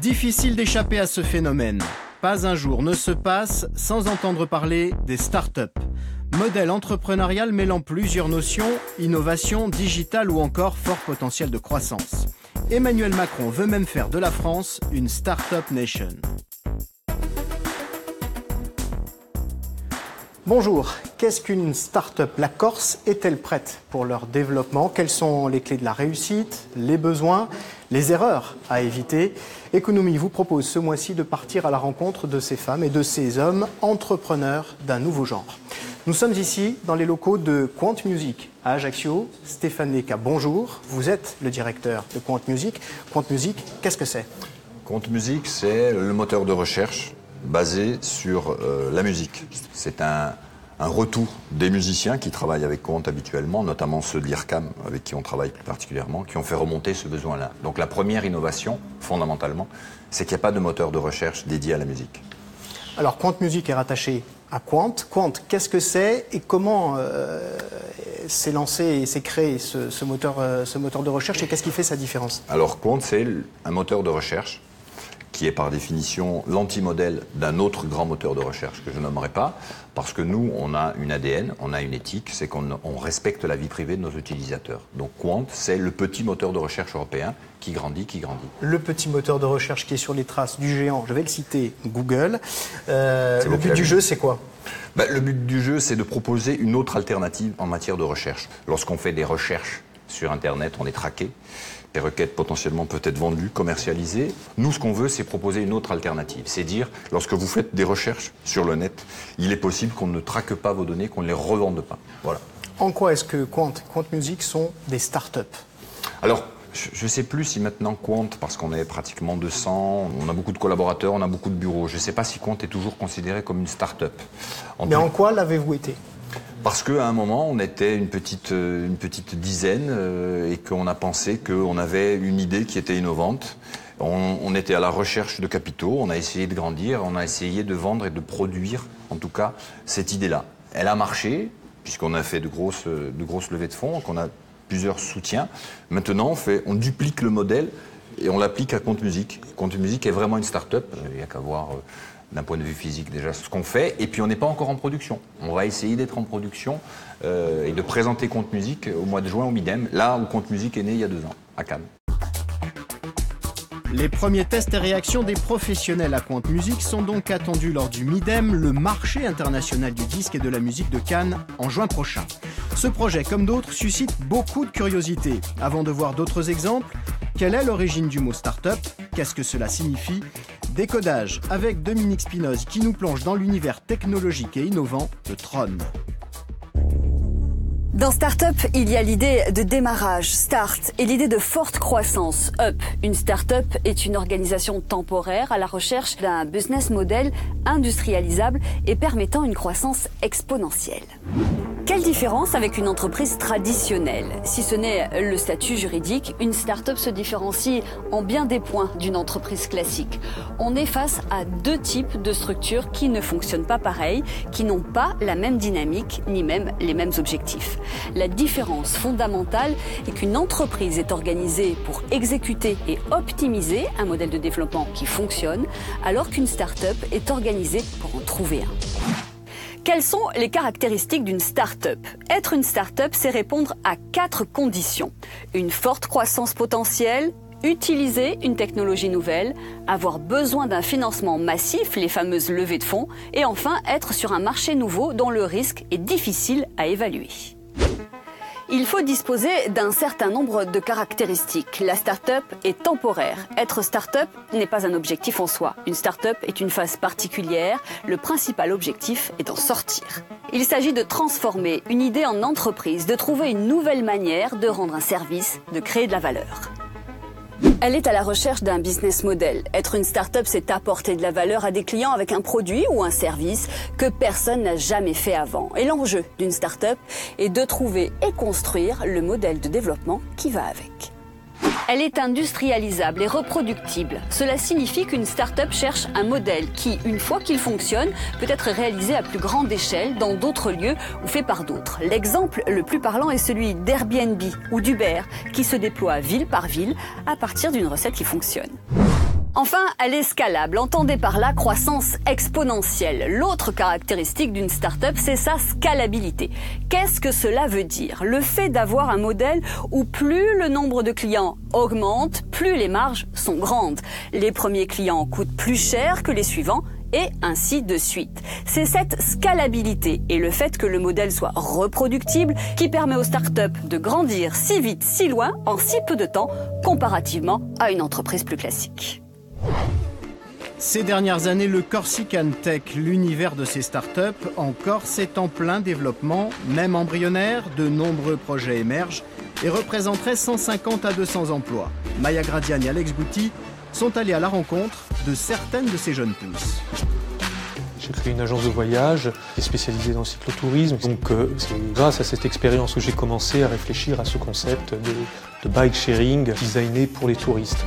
Difficile d'échapper à ce phénomène. Pas un jour ne se passe sans entendre parler des start-up. Modèle entrepreneurial mêlant plusieurs notions, innovation, digital ou encore fort potentiel de croissance. Emmanuel Macron veut même faire de la France une start-up nation. Bonjour, qu'est-ce qu'une start-up? La Corse est-elle prête pour leur développement? Quelles sont les clés de la réussite, les besoins, les erreurs à éviter? Economie vous propose ce mois-ci de partir à la rencontre de ces femmes et de ces hommes entrepreneurs d'un nouveau genre. Nous sommes ici dans les locaux de Quant Music à Ajaccio. Stéphane Leca, bonjour. Vous êtes le directeur de Quant Music. Quant Music, qu'est-ce que c'est? Quant Music, c'est le moteur de recherche basé sur la musique. C'est un retour des musiciens qui travaillent avec Quant habituellement, notamment ceux de l'IRCAM, avec qui on travaille plus particulièrement, qui ont fait remonter ce besoin-là. Donc la première innovation, fondamentalement, c'est qu'il n'y a pas de moteur de recherche dédié à la musique. Alors Quant Music est rattaché à Quant. Quant, qu'est-ce que c'est et comment s'est lancé et s'est créé ce moteur de recherche et qu'est-ce qui fait sa différence? Alors Quant, c'est un moteur de recherche qui est par définition l'anti-modèle d'un autre grand moteur de recherche que je nommerai pas, parce que nous, on a une ADN, on a une éthique, c'est qu'on respecte la vie privée de nos utilisateurs. Donc Quant, c'est le petit moteur de recherche européen qui grandit, qui grandit. Le petit moteur de recherche qui est sur les traces du géant, je vais le citer, Google. Le but du jeu, c'est quoi? Le but du jeu, c'est de proposer une autre alternative en matière de recherche. Lorsqu'on fait des recherches sur Internet, on est traqué. Les requêtes potentiellement peuvent être vendues, commercialisées. Nous, ce qu'on veut, c'est proposer une autre alternative. C'est dire, lorsque vous faites des recherches sur le net, il est possible qu'on ne traque pas vos données, qu'on ne les revende pas. Voilà. En quoi est-ce que Quant Music sont des start-up? Alors, je ne sais plus si maintenant Quant, parce qu'on est pratiquement 200, on a beaucoup de collaborateurs, on a beaucoup de bureaux. Je ne sais pas si Quant est toujours considéré comme une start-up. Mais en quoi l'avez-vous été? Parce qu'à un moment, on était une petite dizaine et qu'on a pensé qu'on avait une idée qui était innovante. On était à la recherche de capitaux, on a essayé de grandir, on a essayé de vendre et de produire, en tout cas, cette idée-là. Elle a marché, puisqu'on a fait de grosses levées de fonds, qu'on a plusieurs soutiens. Maintenant, on duplique le modèle et on l'applique à Quant Music. Quant Music est vraiment une start-up, il n'y a qu'à voir d'un point de vue physique déjà ce qu'on fait, et puis on n'est pas encore en production. On va essayer d'être en production et de présenter Quant Music au mois de juin au Midem, là où Quant Music est né il y a 2 ans, à Cannes. Les premiers tests et réactions des professionnels à Quant Music sont donc attendus lors du Midem, le marché international du disque et de la musique de Cannes, en juin prochain. Ce projet, comme d'autres, suscite beaucoup de curiosité. Avant de voir d'autres exemples, quelle est l'origine du mot start-up? Qu'est-ce que cela signifie? Décodage avec Dominique Spinoz qui nous plonge dans l'univers technologique et innovant de Tron. Dans Startup, il y a l'idée de démarrage, start, et l'idée de forte croissance, up. Une startup est une organisation temporaire à la recherche d'un business model industrialisable et permettant une croissance exponentielle. Quelle différence avec une entreprise traditionnelle? Si ce n'est le statut juridique, une start-up se différencie en bien des points d'une entreprise classique. On est face à 2 types de structures qui ne fonctionnent pas pareil, qui n'ont pas la même dynamique, ni même les mêmes objectifs. La différence fondamentale est qu'une entreprise est organisée pour exécuter et optimiser un modèle de développement qui fonctionne, alors qu'une start-up est organisée pour en trouver un. Quelles sont les caractéristiques d'une start-up? Être une start-up, c'est répondre à 4 conditions. Une forte croissance potentielle, utiliser une technologie nouvelle, avoir besoin d'un financement massif, les fameuses levées de fonds, et enfin être sur un marché nouveau dont le risque est difficile à évaluer. Il faut disposer d'un certain nombre de caractéristiques. La start-up est temporaire. Être start-up n'est pas un objectif en soi. Une start-up est une phase particulière. Le principal objectif est d'en sortir. Il s'agit de transformer une idée en entreprise, de trouver une nouvelle manière de rendre un service, de créer de la valeur. Elle est à la recherche d'un business model. Être une start-up, c'est apporter de la valeur à des clients avec un produit ou un service que personne n'a jamais fait avant. Et l'enjeu d'une start-up est de trouver et construire le modèle de développement qui va avec. Elle est industrialisable et reproductible. Cela signifie qu'une start-up cherche un modèle qui, une fois qu'il fonctionne, peut être réalisé à plus grande échelle dans d'autres lieux ou fait par d'autres. L'exemple le plus parlant est celui d'Airbnb ou d'Uber, qui se déploie ville par ville à partir d'une recette qui fonctionne. Enfin, elle est scalable. Entendez par là croissance exponentielle. L'autre caractéristique d'une start-up, c'est sa scalabilité. Qu'est-ce que cela veut dire? Le fait d'avoir un modèle où plus le nombre de clients augmente, plus les marges sont grandes. Les premiers clients coûtent plus cher que les suivants, et ainsi de suite. C'est cette scalabilité et le fait que le modèle soit reproductible qui permet aux startups de grandir si vite, si loin, en si peu de temps, comparativement à une entreprise plus classique. Ces dernières années, le Corsican Tech, l'univers de ces startups, en Corse est en plein développement, même embryonnaire, de nombreux projets émergent et représenteraient 150 à 200 emplois. Maya Gradian et Alex Bouty sont allés à la rencontre de certaines de ces jeunes pousses. J'ai créé une agence de voyage qui est spécialisée dans le cyclotourisme. Donc c'est grâce à cette expérience que j'ai commencé à réfléchir à ce concept de bike sharing designé pour les touristes.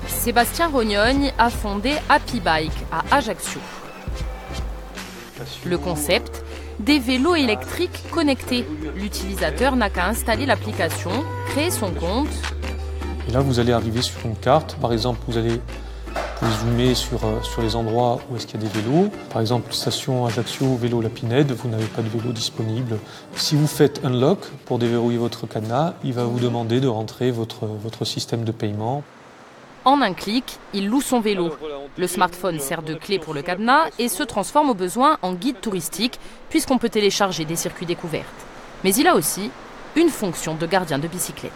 Sébastien Rognogne a fondé Happy Bike à Ajaccio. Le concept, des vélos électriques connectés. L'utilisateur n'a qu'à installer l'application, créer son compte. Et là, vous allez arriver sur une carte. Par exemple, vous allez zoomer sur les endroits où est-ce qu'il y a des vélos. Par exemple, station Ajaccio, vélo La Pinède, vous n'avez pas de vélo disponible. Si vous faites Unlock pour déverrouiller votre cadenas, il va vous demander de rentrer votre système de paiement. En un clic, il loue son vélo. Le smartphone sert de clé pour le cadenas et se transforme au besoin en guide touristique puisqu'on peut télécharger des circuits découvertes. Mais il a aussi une fonction de gardien de bicyclette.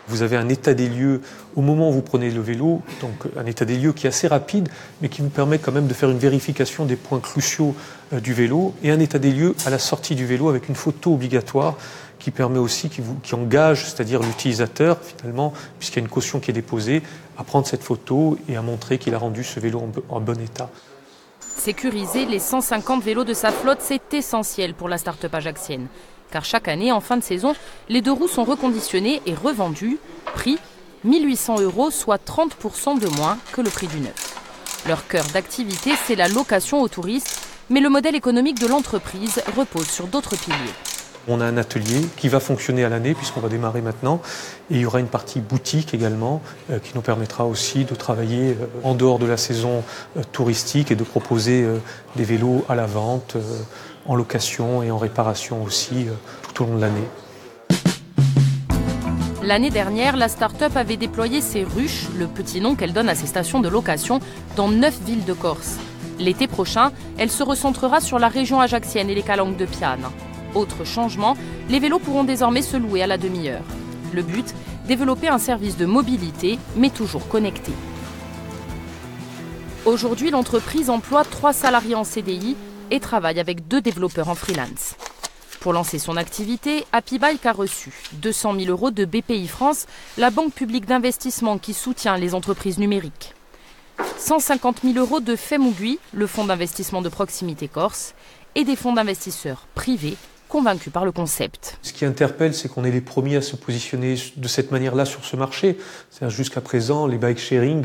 Vous avez un état des lieux au moment où vous prenez le vélo, donc un état des lieux qui est assez rapide, mais qui vous permet quand même de faire une vérification des points cruciaux du vélo, et un état des lieux à la sortie du vélo avec une photo obligatoire qui permet aussi, qui engage, c'est-à-dire l'utilisateur finalement, puisqu'il y a une caution qui est déposée, à prendre cette photo et à montrer qu'il a rendu ce vélo en bon état. Sécuriser les 150 vélos de sa flotte, c'est essentiel pour la start-up ajaxienne. Car chaque année, en fin de saison, les deux roues sont reconditionnés et revendus. Prix 1 800 €, soit 30% de moins que le prix du neuf. Leur cœur d'activité, c'est la location aux touristes, mais le modèle économique de l'entreprise repose sur d'autres piliers. On a un atelier qui va fonctionner à l'année puisqu'on va démarrer maintenant. Et il y aura une partie boutique également qui nous permettra aussi de travailler en dehors de la saison touristique et de proposer des vélos à la vente, en location et en réparation aussi tout au long de l'année. L'année dernière, la start-up avait déployé ses ruches, le petit nom qu'elle donne à ses stations de location, dans 9 villes de Corse. L'été prochain, elle se recentrera sur la région ajaxienne et les calanques de Piane. Autre changement, les vélos pourront désormais se louer à la demi-heure. Le but, développer un service de mobilité, mais toujours connecté. Aujourd'hui, l'entreprise emploie 3 salariés en CDI et travaille avec 2 développeurs en freelance. Pour lancer son activité, Happy Bike a reçu 200 000 € de BPI France, la banque publique d'investissement qui soutient les entreprises numériques. 150 000 € de FEMUGUI, le fonds d'investissement de proximité corse, et des fonds d'investisseurs privés convaincus par le concept. Ce qui interpelle, c'est qu'on est les premiers à se positionner de cette manière-là sur ce marché. C'est-à-dire, jusqu'à présent, les bike sharing,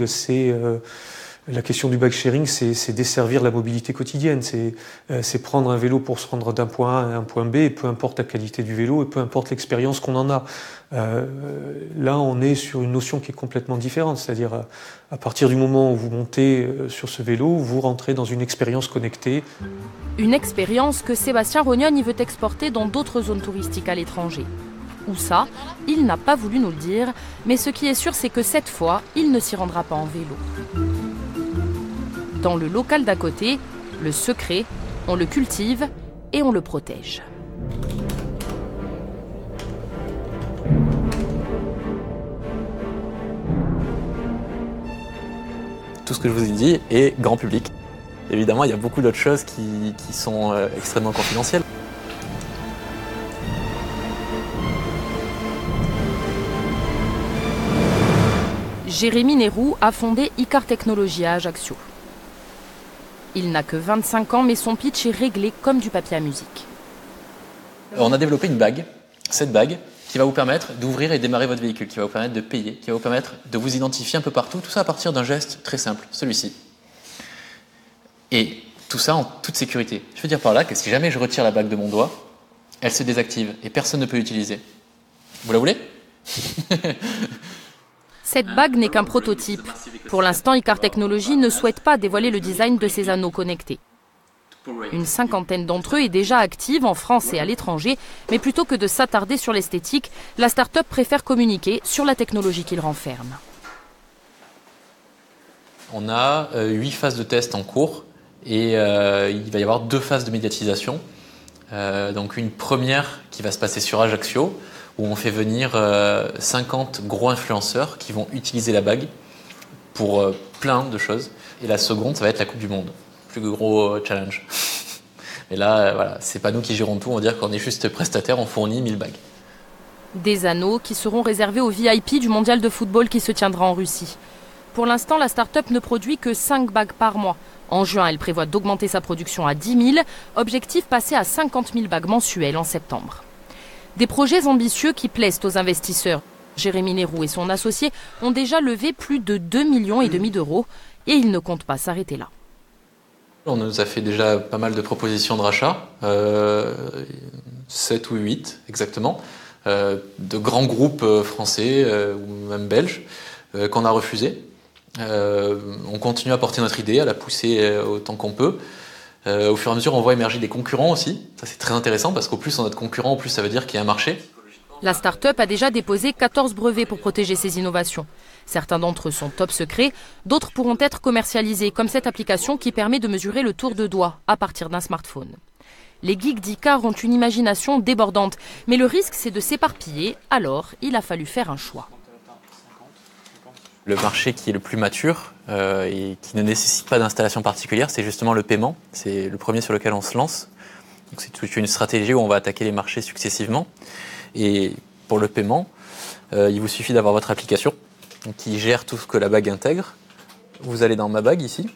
la question du bike sharing, c'est desservir la mobilité quotidienne. C'est prendre un vélo pour se rendre d'un point A à un point B, et peu importe la qualité du vélo et peu importe l'expérience qu'on en a. Là, on est sur une notion qui est complètement différente. C'est-à-dire, à partir du moment où vous montez sur ce vélo, vous rentrez dans une expérience connectée. Une expérience que Sébastien Rognogne veut exporter dans d'autres zones touristiques à l'étranger. Où ça, il n'a pas voulu nous le dire, mais ce qui est sûr, c'est que cette fois, il ne s'y rendra pas en vélo. Dans le local d'à côté, le secret, on le cultive et on le protège. Tout ce que je vous ai dit est grand public. Évidemment, il y a beaucoup d'autres choses qui sont extrêmement confidentielles. Jérémy Nérou a fondé Icar Technologies à Ajaccio. Il n'a que 25 ans, mais son pitch est réglé comme du papier à musique. On a développé une bague, cette bague, qui va vous permettre d'ouvrir et démarrer votre véhicule, qui va vous permettre de payer, qui va vous permettre de vous identifier un peu partout, tout ça à partir d'un geste très simple, celui-ci. Et tout ça en toute sécurité. Je veux dire par là que si jamais je retire la bague de mon doigt, elle se désactive et personne ne peut l'utiliser. Vous la voulez? Cette bague n'est qu'un prototype. Pour l'instant, Icar Technologies ne souhaite pas dévoiler le design de ces anneaux connectés. Une cinquantaine d'entre eux est déjà active en France et à l'étranger, mais plutôt que de s'attarder sur l'esthétique, la start-up préfère communiquer sur la technologie qu'il renferme. On a 8 phases de test en cours et il va y avoir 2 phases de médiatisation. Donc une première qui va se passer sur Ajaccio, où on fait venir 50 gros influenceurs qui vont utiliser la bague pour plein de choses. Et la seconde, ça va être la Coupe du Monde. Plus gros challenge. Et là, voilà, c'est pas nous qui gérons tout, on va dire qu'on est juste prestataire, on fournit 1000 bagues. Des anneaux qui seront réservés aux VIP du mondial de football qui se tiendra en Russie. Pour l'instant, la start-up ne produit que 5 bagues par mois. En juin, elle prévoit d'augmenter sa production à 10 000, objectif passer à 50 000 bagues mensuelles en septembre. Des projets ambitieux qui plaisent aux investisseurs. Jérémy Néroux et son associé ont déjà levé plus de 2,5 millions d'euros et ils ne comptent pas s'arrêter là. On nous a fait déjà pas mal de propositions de rachat, 7 ou 8 exactement, de grands groupes français ou même belges qu'on a refusés. On continue à porter notre idée, à la pousser autant qu'on peut. Au fur et à mesure, on voit émerger des concurrents aussi. Ça, c'est très intéressant parce qu'au plus on a de concurrents, au plus ça veut dire qu'il y a un marché. La start-up a déjà déposé 14 brevets pour protéger ses innovations. Certains d'entre eux sont top secrets, d'autres pourront être commercialisés, comme cette application qui permet de mesurer le tour de doigt à partir d'un smartphone. Les geeks d'Icar ont une imagination débordante, mais le risque c'est de s'éparpiller, alors il a fallu faire un choix. Le marché qui est le plus mature et qui ne nécessite pas d'installation particulière, c'est justement le paiement. C'est le premier sur lequel on se lance. Donc c'est toute une stratégie où on va attaquer les marchés successivement. Et pour le paiement, il vous suffit d'avoir votre application qui gère tout ce que la bague intègre. Vous allez dans Ma Bague ici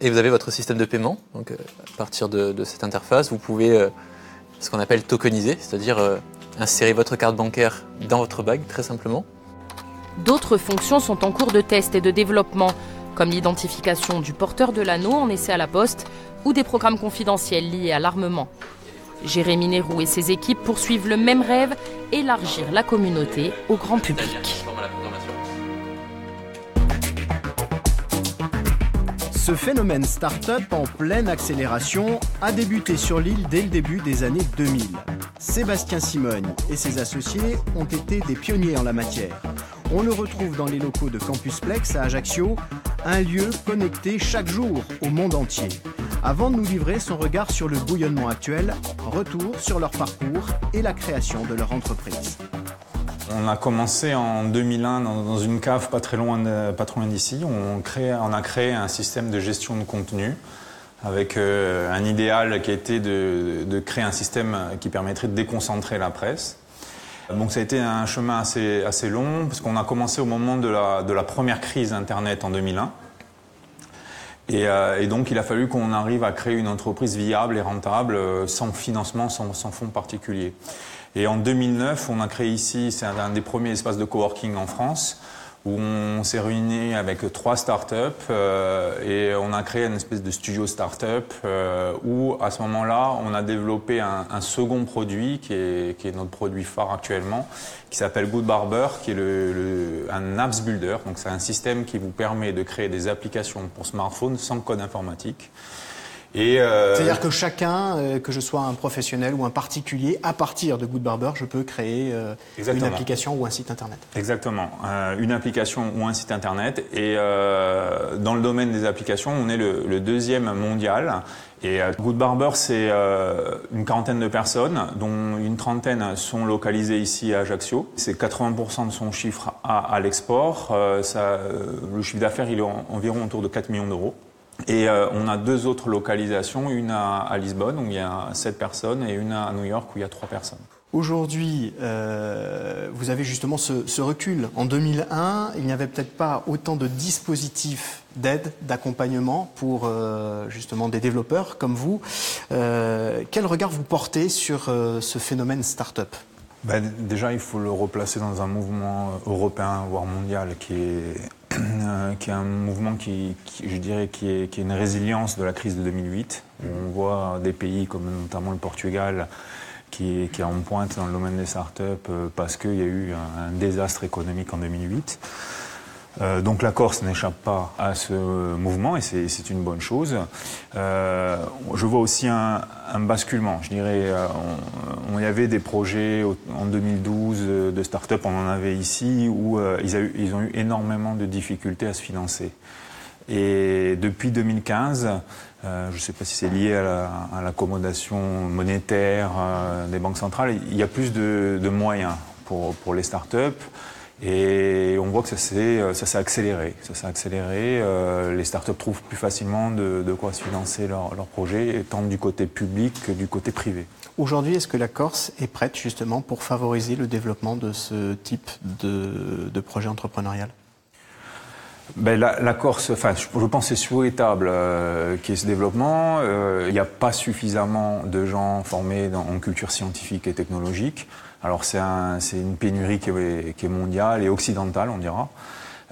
et vous avez votre système de paiement. Donc à partir de cette interface, vous pouvez ce qu'on appelle tokeniser, c'est-à-dire insérer votre carte bancaire dans votre bague très simplement. D'autres fonctions sont en cours de test et de développement, comme l'identification du porteur de l'anneau en essai à la poste ou des programmes confidentiels liés à l'armement. Jérémy Néroux et ses équipes poursuivent le même rêve, élargir la communauté au grand public. Ce phénomène start-up en pleine accélération a débuté sur l'île dès le début des années 2000. Sébastien Simogne et ses associés ont été des pionniers en la matière. On le retrouve dans les locaux de Campusplex à Ajaccio, un lieu connecté chaque jour au monde entier. Avant de nous livrer son regard sur le bouillonnement actuel, retour sur leur parcours et la création de leur entreprise. On a commencé en 2001 dans une cave pas très loin d'ici. On a créé un système de gestion de contenu avec un idéal qui a été de créer un système qui permettrait de déconcentrer la presse. Donc ça a été un chemin assez long parce qu'on a commencé au moment de la première crise Internet en 2001. Et donc il a fallu qu'on arrive à créer une entreprise viable et rentable sans financement, sans fonds particuliers. Et en 2009, on a créé ici, c'est un des premiers espaces de coworking en France, où on s'est réunis avec 3 startups et on a créé une espèce de studio startup où à ce moment-là, on a développé un second produit qui est notre produit phare actuellement, qui s'appelle Good Barber, qui est un apps builder. Donc c'est un système qui vous permet de créer des applications pour smartphone sans code informatique. C'est-à-dire que chacun, que je sois un professionnel ou un particulier, à partir de Good Barber, je peux créer une application ou un site internet. Exactement, une application ou un site internet. Et dans le domaine des applications, on est le deuxième mondial. Et Good Barber, c'est une quarantaine de personnes, dont une trentaine sont localisées ici à Ajaccio. C'est 80% de son chiffre à l'export. Le chiffre d'affaires, il est environ autour de 4 millions d'euros. Et on a 2 autres localisations, une à Lisbonne où il y a 7 personnes et une à New York où il y a 3 personnes. Aujourd'hui, vous avez justement ce recul. En 2001, il n'y avait peut-être pas autant de dispositifs d'aide, d'accompagnement pour justement des développeurs comme vous. Quel regard vous portez sur ce phénomène start-up ? Déjà, il faut le replacer dans un mouvement européen, voire mondial, qui est un mouvement qui est une résilience de la crise de 2008, où on voit des pays comme notamment le Portugal qui est en pointe dans le domaine des startups parce qu'il y a eu un désastre économique en 2008. Donc la Corse n'échappe pas à ce mouvement et c'est une bonne chose. Je vois aussi un basculement. Je dirais, il y avait des projets en 2012 de start-up, on en avait ici, où ils ont eu énormément de difficultés à se financer. Et depuis 2015, je ne sais pas si c'est lié à l'accommodation monétaire des banques centrales, il y a plus de moyens pour les start-up. Et on voit que ça s'est accéléré. Les startups trouvent plus facilement de quoi se financer leurs projets, tant du côté public que du côté privé. Aujourd'hui, est-ce que la Corse est prête justement pour favoriser le développement de ce type de projet entrepreneurial ? La Corse, je pense que c'est souhaitable qu'il y ait ce développement. Il n'y a pas suffisamment de gens formés en culture scientifique et technologique. Alors c'est une pénurie qui est mondiale et occidentale, on dira.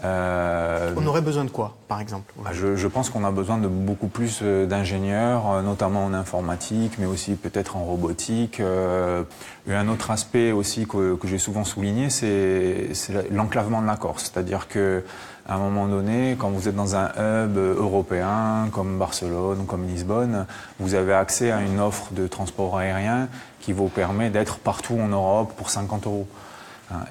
On aurait besoin de quoi, par exemple ? Je pense qu'on a besoin de beaucoup plus d'ingénieurs, notamment en informatique, mais aussi peut-être en robotique. Un autre aspect aussi que j'ai souvent souligné, c'est l'enclavement de la Corse. C'est-à-dire que à un moment donné, quand vous êtes dans un hub européen comme Barcelone ou comme Lisbonne, vous avez accès à une offre de transport aérien qui vous permet d'être partout en Europe pour 50 €.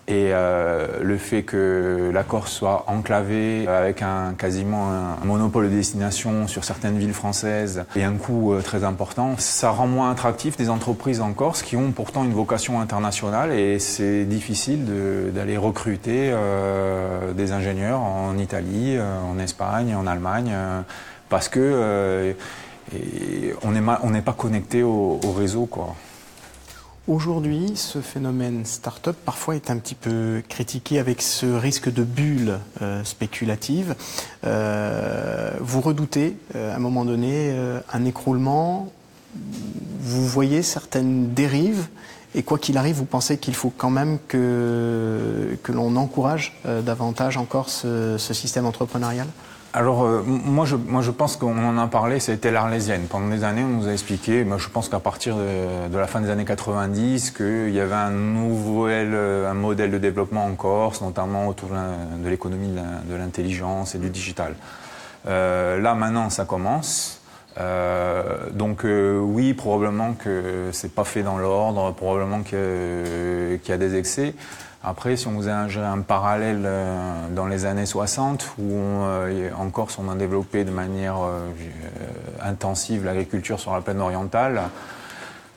Et le fait que la Corse soit enclavée avec quasiment un monopole de destination sur certaines villes françaises et un coût très important, ça rend moins attractif des entreprises en Corse qui ont pourtant une vocation internationale et c'est difficile d'aller recruter des ingénieurs en Italie, en Espagne, en Allemagne, parce que on n'est pas connecté au réseau, quoi. Aujourd'hui, ce phénomène start-up parfois est un petit peu critiqué avec ce risque de bulle spéculative. Vous redoutez à un moment donné un écroulement, vous voyez certaines dérives et quoi qu'il arrive, vous pensez qu'il faut quand même que l'on encourage davantage encore ce système entrepreneurial ? Alors, moi, je pense qu'on en a parlé, c'était l'Arlésienne. Pendant des années, on nous a expliqué, je pense qu'à partir de la fin des années 90, qu'il y avait un modèle de développement en Corse, notamment autour de l'économie de l'intelligence et du digital. Là, maintenant, ça commence. Oui, probablement que c'est pas fait dans l'ordre, probablement qu'il y a des excès. Après, si on vous a un parallèle dans les années 60, où en Corse, on a développé de manière intensive l'agriculture sur la plaine orientale,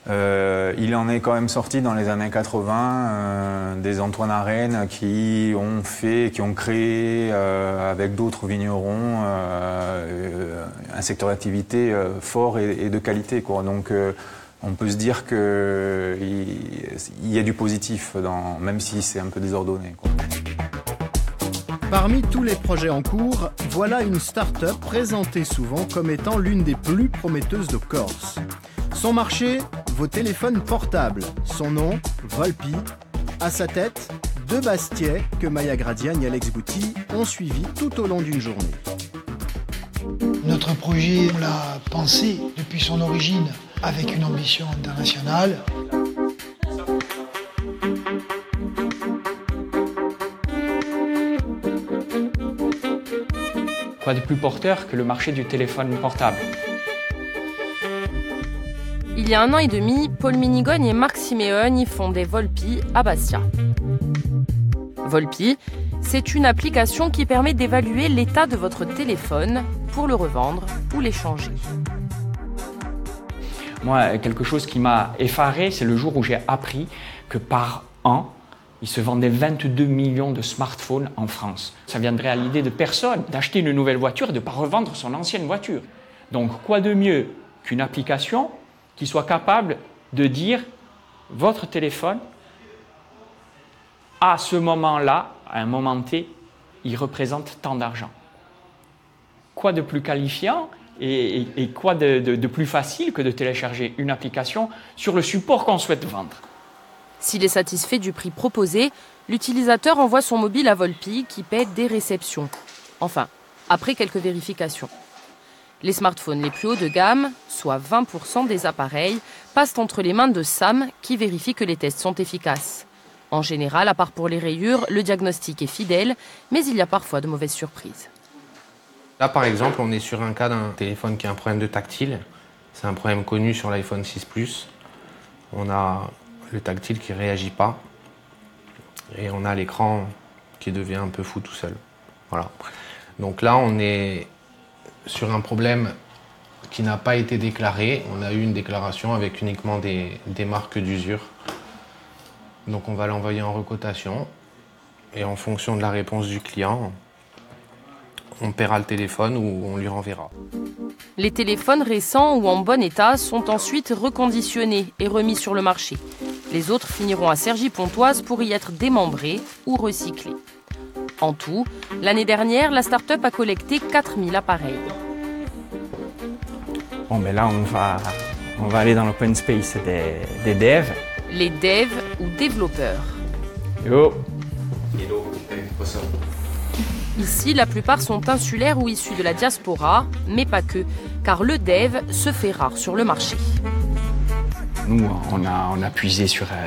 il en est quand même sorti dans les années 80 des Antoine Arène qui ont créé avec d'autres vignerons un secteur d'activité fort et de qualité, quoi. Donc, on peut se dire qu'il y a du positif, même si c'est un peu désordonné, quoi. Parmi tous les projets en cours, voilà une start-up présentée souvent comme étant l'une des plus prometteuses de Corse. Son marché, vos téléphones portables. Son nom, Volpi. À sa tête, deux Bastiais que Maya Gradiani et Alex Bouty ont suivis tout au long d'une journée. Notre projet, on l'a pensé depuis son origine avec une ambition internationale. Quoi de plus porteur que le marché du téléphone portable ? Il y a 1 an et demi, Paul Minigogne et Marc Simeoni fondaient Volpi à Bastia. Volpi, c'est une application qui permet d'évaluer l'état de votre téléphone pour le revendre ou l'échanger. Moi, quelque chose qui m'a effaré, c'est le jour où j'ai appris que par an, il se vendait 22 millions de smartphones en France. Ça viendrait à l'idée de personne d'acheter une nouvelle voiture et de ne pas revendre son ancienne voiture. Donc, quoi de mieux qu'une application qui soit capable de dire votre téléphone, à ce moment-là, à un moment T, il représente tant d'argent. Quoi de plus qualifiant et quoi de plus facile que de télécharger une application sur le support qu'on souhaite vendre. S'il est satisfait du prix proposé, l'utilisateur envoie son mobile à Volpi qui paie des réceptions. Enfin, après quelques vérifications. Les smartphones les plus hauts de gamme, soit 20% des appareils, passent entre les mains de Sam qui vérifie que les tests sont efficaces. En général, à part pour les rayures, le diagnostic est fidèle, mais il y a parfois de mauvaises surprises. Là, par exemple, on est sur un cas d'un téléphone qui a un problème de tactile. C'est un problème connu sur l'iPhone 6 Plus. On a le tactile qui ne réagit pas et on a l'écran qui devient un peu fou tout seul. Voilà. Donc là, on est sur un problème qui n'a pas été déclaré. On a eu une déclaration avec uniquement des marques d'usure. Donc on va l'envoyer en recotation et en fonction de la réponse du client, on paiera le téléphone ou on lui renverra. Les téléphones récents ou en bon état sont ensuite reconditionnés et remis sur le marché. Les autres finiront à Cergy-Pontoise pour y être démembrés ou recyclés. En tout, l'année dernière, la start-up a collecté 4000 appareils. Bon, mais là, on va aller dans l'open space des devs. Les devs ou développeurs. Yo. Ici, la plupart sont insulaires ou issus de la diaspora, mais pas que, car le dev se fait rare sur le marché. Nous, on a puisé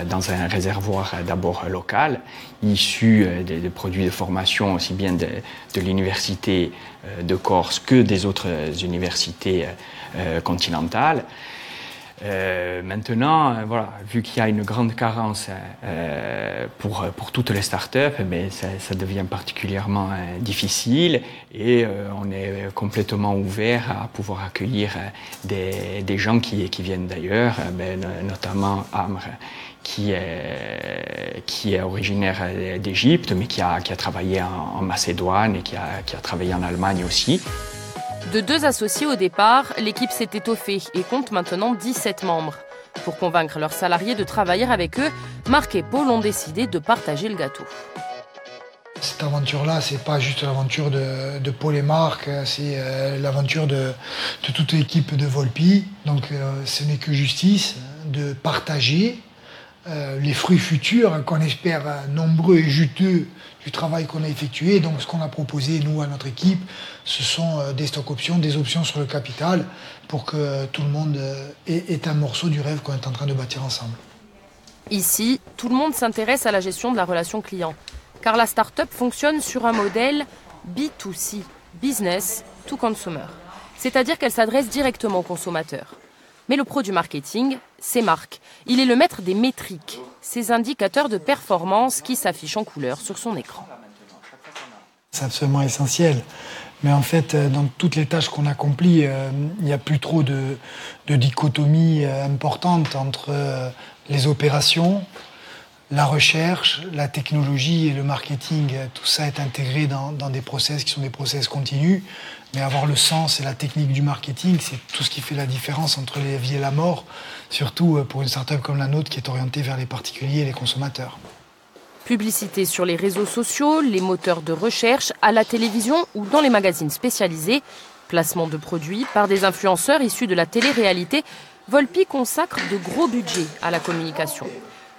dans un réservoir d'abord local, issu de produits de formation aussi bien de l'université de Corse que des autres universités continentales. Maintenant, voilà, vu qu'il y a une grande carence pour toutes les startups, ça devient particulièrement difficile et on est complètement ouvert à pouvoir accueillir des gens qui viennent d'ailleurs, notamment Amr, qui est originaire d'Égypte, mais qui a travaillé en Macédoine et qui a travaillé en Allemagne aussi. De 2 associés au départ, l'équipe s'est étoffée et compte maintenant 17 membres. Pour convaincre leurs salariés de travailler avec eux, Marc et Paul ont décidé de partager le gâteau. Cette aventure-là, c'est pas juste l'aventure de Paul et Marc, c'est l'aventure de toute l'équipe de Volpi. Donc ce n'est que justice de partager les fruits futurs qu'on espère nombreux et juteux du travail qu'on a effectué. Donc ce qu'on a proposé, nous, à notre équipe, ce sont des stock options, des options sur le capital pour que tout le monde ait un morceau du rêve qu'on est en train de bâtir ensemble. Ici, tout le monde s'intéresse à la gestion de la relation client, car la start-up fonctionne sur un modèle B2C, Business to Consumer, c'est-à-dire qu'elle s'adresse directement aux consommateurs. Mais le pro du marketing, c'est Marc. Il est le maître des métriques, ces indicateurs de performance qui s'affichent en couleur sur son écran. C'est absolument essentiel. Mais en fait, dans toutes les tâches qu'on accomplit, il n'y a plus trop de dichotomie importante entre les opérations, la recherche, la technologie et le marketing. Tout ça est intégré dans des process qui sont des process continus. Mais avoir le sens et la technique du marketing, c'est tout ce qui fait la différence entre la vie et la mort, surtout pour une start-up comme la nôtre qui est orientée vers les particuliers et les consommateurs. Publicité sur les réseaux sociaux, les moteurs de recherche, à la télévision ou dans les magazines spécialisés, placement de produits par des influenceurs issus de la télé-réalité, Volpi consacre de gros budgets à la communication.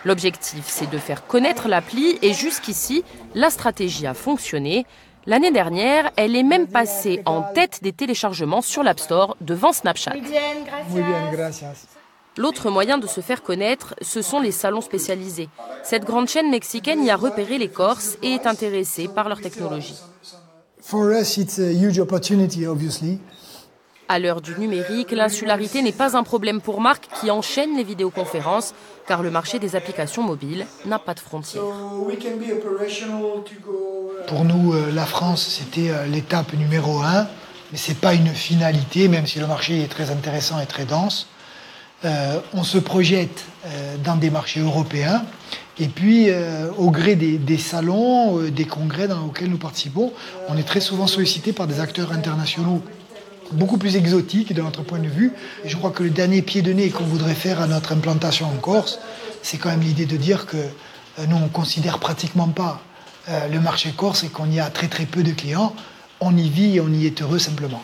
L'objectif, c'est de faire connaître l'appli et jusqu'ici, la stratégie a fonctionné. L'année dernière, elle est même passée en tête des téléchargements sur l'App Store devant Snapchat. L'autre moyen de se faire connaître, ce sont les salons spécialisés. Cette grande chaîne mexicaine y a repéré les Corses et est intéressée par leur technologie. À l'heure du numérique, l'insularité n'est pas un problème pour Marc qui enchaîne les vidéoconférences, car le marché des applications mobiles n'a pas de frontières. Pour nous, la France, c'était l'étape numéro 1, mais ce n'est pas une finalité, même si le marché est très intéressant et très dense. On se projette dans des marchés européens, et puis au gré des salons, des congrès dans lesquels nous participons, on est très souvent sollicité par des acteurs internationaux beaucoup plus exotiques de notre point de vue. Et je crois que le dernier pied de nez qu'on voudrait faire à notre implantation en Corse, c'est quand même l'idée de dire que nous, on ne considère pratiquement pas le marché corse et qu'on y a très très peu de clients. On y vit et on y est heureux simplement.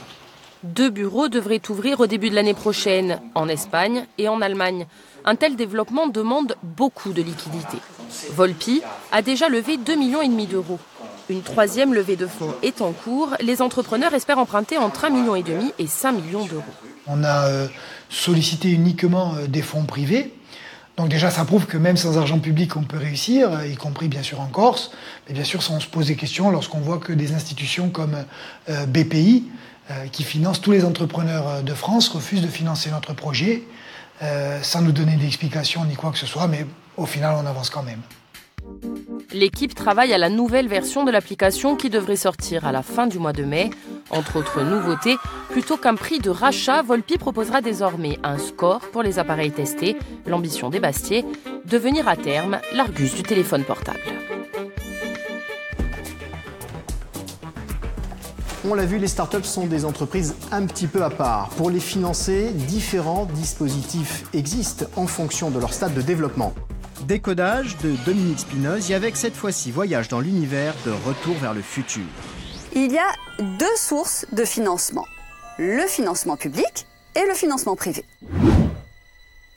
2 bureaux devraient ouvrir au début de l'année prochaine, en Espagne et en Allemagne. Un tel développement demande beaucoup de liquidités. Volpi a déjà levé 2,5 millions d'euros. Une troisième levée de fonds est en cours. Les entrepreneurs espèrent emprunter entre 1,5 million et 5 millions d'euros. On a sollicité uniquement des fonds privés. Donc déjà, ça prouve que même sans argent public, on peut réussir, y compris bien sûr en Corse. Mais bien sûr, on se pose des questions lorsqu'on voit que des institutions comme BPI, qui financent tous les entrepreneurs de France, refusent de financer notre projet, sans nous donner d'explications ni quoi que ce soit, mais au final, on avance quand même. L'équipe travaille à la nouvelle version de l'application qui devrait sortir à la fin du mois de mai. Entre autres nouveautés, plutôt qu'un prix de rachat, Volpi proposera désormais un score pour les appareils testés. L'ambition des Bastiers, devenir à terme l'Argus du téléphone portable. On l'a vu, les startups sont des entreprises un petit peu à part. Pour les financer, différents dispositifs existent en fonction de leur stade de développement. Décodage de Dominique Spinoz et avec cette fois-ci voyage dans l'univers de Retour vers le futur. Il y a deux sources de financement, le financement public et le financement privé.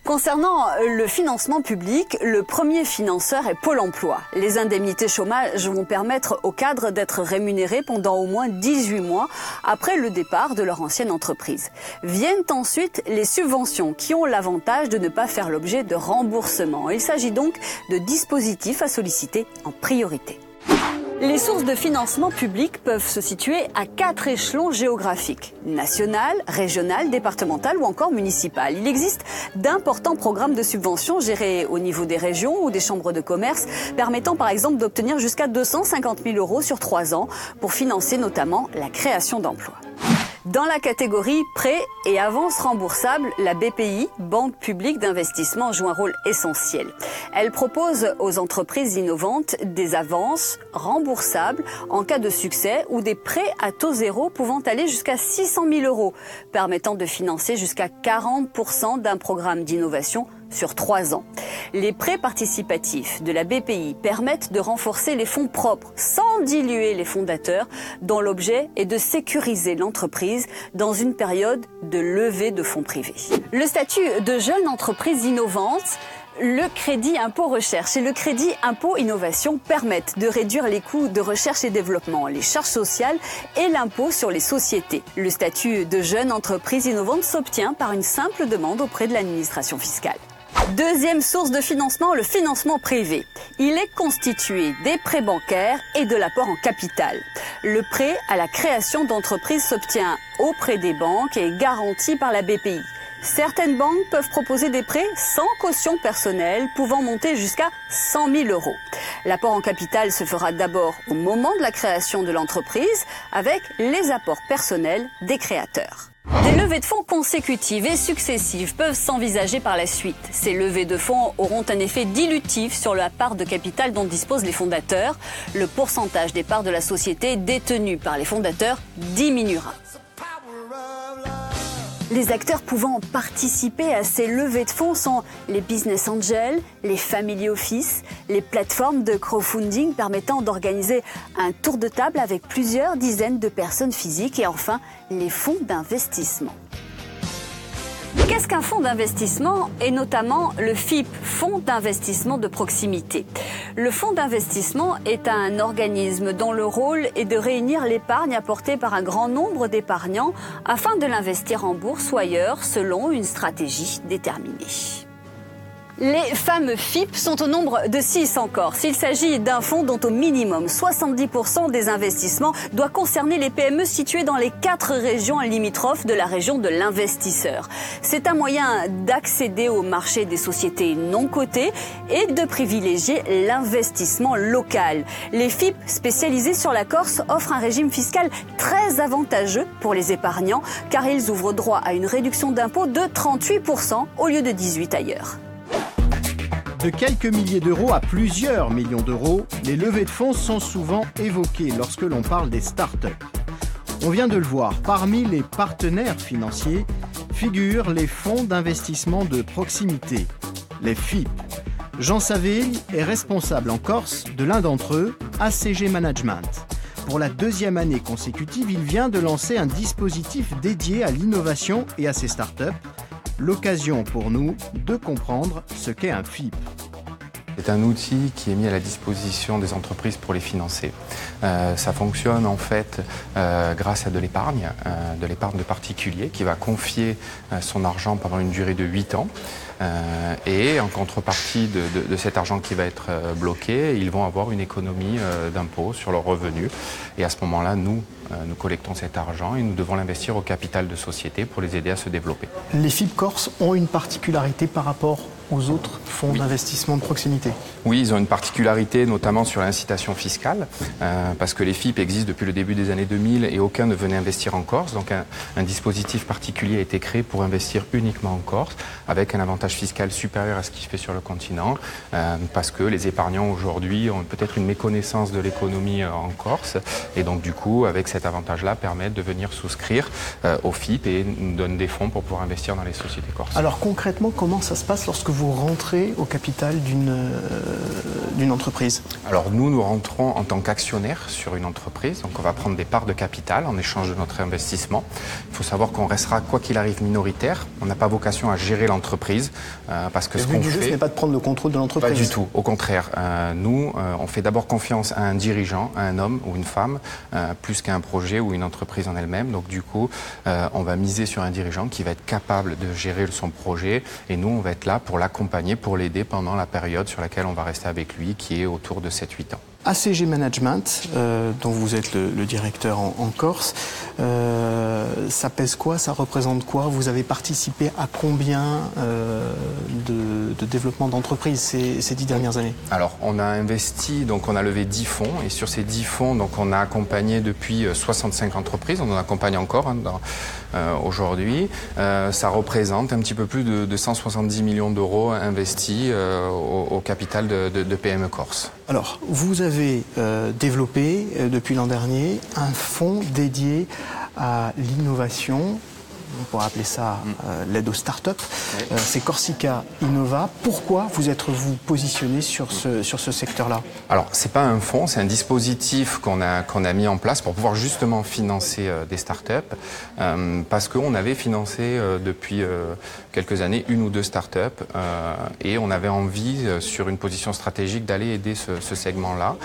Concernant le financement public, le premier financeur est Pôle emploi. Les indemnités chômage vont permettre aux cadres d'être rémunérés pendant au moins 18 mois après le départ de leur ancienne entreprise. Viennent ensuite les subventions qui ont l'avantage de ne pas faire l'objet de remboursement. Il s'agit donc de dispositifs à solliciter en priorité. Les sources de financement public peuvent se situer à 4 échelons géographiques, national, régional, départemental ou encore municipal. Il existe d'importants programmes de subventions gérés au niveau des régions ou des chambres de commerce, permettant par exemple d'obtenir jusqu'à 250 000 € sur 3 ans pour financer notamment la création d'emplois. Dans la catégorie prêts et avances remboursables, la BPI, Banque publique d'investissement, joue un rôle essentiel. Elle propose aux entreprises innovantes des avances remboursables en cas de succès ou des prêts à taux zéro pouvant aller jusqu'à 600 000 €, permettant de financer jusqu'à 40% d'un programme d'innovation sur 3 ans. Les prêts participatifs de la BPI permettent de renforcer les fonds propres sans diluer les fondateurs, dont l'objet est de sécuriser l'entreprise dans une période de levée de fonds privés. Le statut de jeune entreprise innovante, le crédit impôt recherche et le crédit impôt innovation permettent de réduire les coûts de recherche et développement, les charges sociales et l'impôt sur les sociétés. Le statut de jeune entreprise innovante s'obtient par une simple demande auprès de l'administration fiscale. Deuxième source de financement, le financement privé. Il est constitué des prêts bancaires et de l'apport en capital. Le prêt à la création d'entreprises s'obtient auprès des banques et est garanti par la BPI. Certaines banques peuvent proposer des prêts sans caution personnelle, pouvant monter jusqu'à 100 000 €. L'apport en capital se fera d'abord au moment de la création de l'entreprise, avec les apports personnels des créateurs. Des levées de fonds consécutives et successives peuvent s'envisager par la suite. Ces levées de fonds auront un effet dilutif sur la part de capital dont disposent les fondateurs. Le pourcentage des parts de la société détenues par les fondateurs diminuera. Les acteurs pouvant participer à ces levées de fonds sont les business angels, les family office, les plateformes de crowdfunding permettant d'organiser un tour de table avec plusieurs dizaines de personnes physiques et enfin les fonds d'investissement. Qu'est-ce qu'un fonds d'investissement et notamment le FIP, Fonds d'investissement de proximité? Le fonds d'investissement est un organisme dont le rôle est de réunir l'épargne apportée par un grand nombre d'épargnants afin de l'investir en bourse ou ailleurs selon une stratégie déterminée. Les fameux FIP sont au nombre de 6 en Corse. Il s'agit d'un fonds dont au minimum 70% des investissements doit concerner les PME situées dans les 4 régions limitrophes de la région de l'investisseur. C'est un moyen d'accéder au marché des sociétés non cotées et de privilégier l'investissement local. Les FIP spécialisés sur la Corse offrent un régime fiscal très avantageux pour les épargnants car ils ouvrent droit à une réduction d'impôt de 38% au lieu de 18% ailleurs. De quelques milliers d'euros à plusieurs millions d'euros, les levées de fonds sont souvent évoquées lorsque l'on parle des startups. On vient de le voir, parmi les partenaires financiers figurent les fonds d'investissement de proximité, les FIP. Jean Savelli est responsable en Corse de l'un d'entre eux, ACG Management. Pour la 2e année consécutive, il vient de lancer un dispositif dédié à l'innovation et à ses startups. L'occasion pour nous de comprendre ce qu'est un FIP. C'est un outil qui est mis à la disposition des entreprises pour les financer. Ça fonctionne en fait grâce à de l'épargne de particulier qui va confier son argent pendant une durée de 8 ans. Et en contrepartie de cet argent qui va être bloqué, ils vont avoir une économie d'impôt sur leurs revenus. Et à ce moment-là, nous collectons cet argent et nous devons l'investir au capital de société pour les aider à se développer. Les FIP Corse ont une particularité par rapport aux autres fonds d'investissement de proximité. Oui, ils ont une particularité notamment sur l'incitation fiscale, parce que les FIP existent depuis le début des années 2000 et aucun ne venait investir en Corse. Donc un dispositif particulier a été créé pour investir uniquement en Corse, avec un avantage fiscal supérieur à ce qui se fait sur le continent, parce que les épargnants aujourd'hui ont peut-être une méconnaissance de l'économie en Corse, et donc du coup, avec cet avantage-là, permettent de venir souscrire au FIP et nous donnent des fonds pour pouvoir investir dans les sociétés corses. Alors concrètement, comment ça se passe lorsque vous rentrez au capital d'une entreprise? Alors nous rentrons en tant qu'actionnaire sur une entreprise, donc on va prendre des parts de capital en échange de notre investissement. Il faut savoir qu'on restera, quoi qu'il arrive, minoritaire. On n'a pas vocation à gérer l'entreprise, parce que ce qu'on fait... ce n'est pas de prendre le contrôle de l'entreprise. Pas du tout, au contraire. Nous, on fait d'abord confiance à un dirigeant, à un homme ou une femme, plus qu'à un projet ou une entreprise en elle-même. Donc du coup, on va miser sur un dirigeant qui va être capable de gérer son projet, et nous, on va être là pour l'accompagner, pour l'aider pendant la période sur laquelle on va rester avec lui, qui est autour de 7-8 ans. ACG Management, dont vous êtes le directeur en Corse, ça pèse quoi? Ça représente quoi? Vous avez participé à combien de développement d'entreprises ces 10 dernières années? Alors, on a investi, donc on a levé 10 fonds, et sur ces 10 fonds, donc on a accompagné depuis 65 entreprises, on en accompagne encore aujourd'hui. Ça représente un petit peu plus de 170 millions d'euros investis au capital de PME Corse. Alors, vous avez développé depuis l'an dernier un fonds dédié à l'innovation. On pourrait appeler ça l'aide aux startups. C'est Corsica Innova. Pourquoi vous êtes-vous positionné sur ce secteur-là? Alors, c'est pas un fonds, c'est un dispositif qu'on a mis en place pour pouvoir justement financer des startups, parce qu'on avait financé depuis quelques années une ou deux startups, et on avait envie, sur une position stratégique, d'aller aider ce segment-là.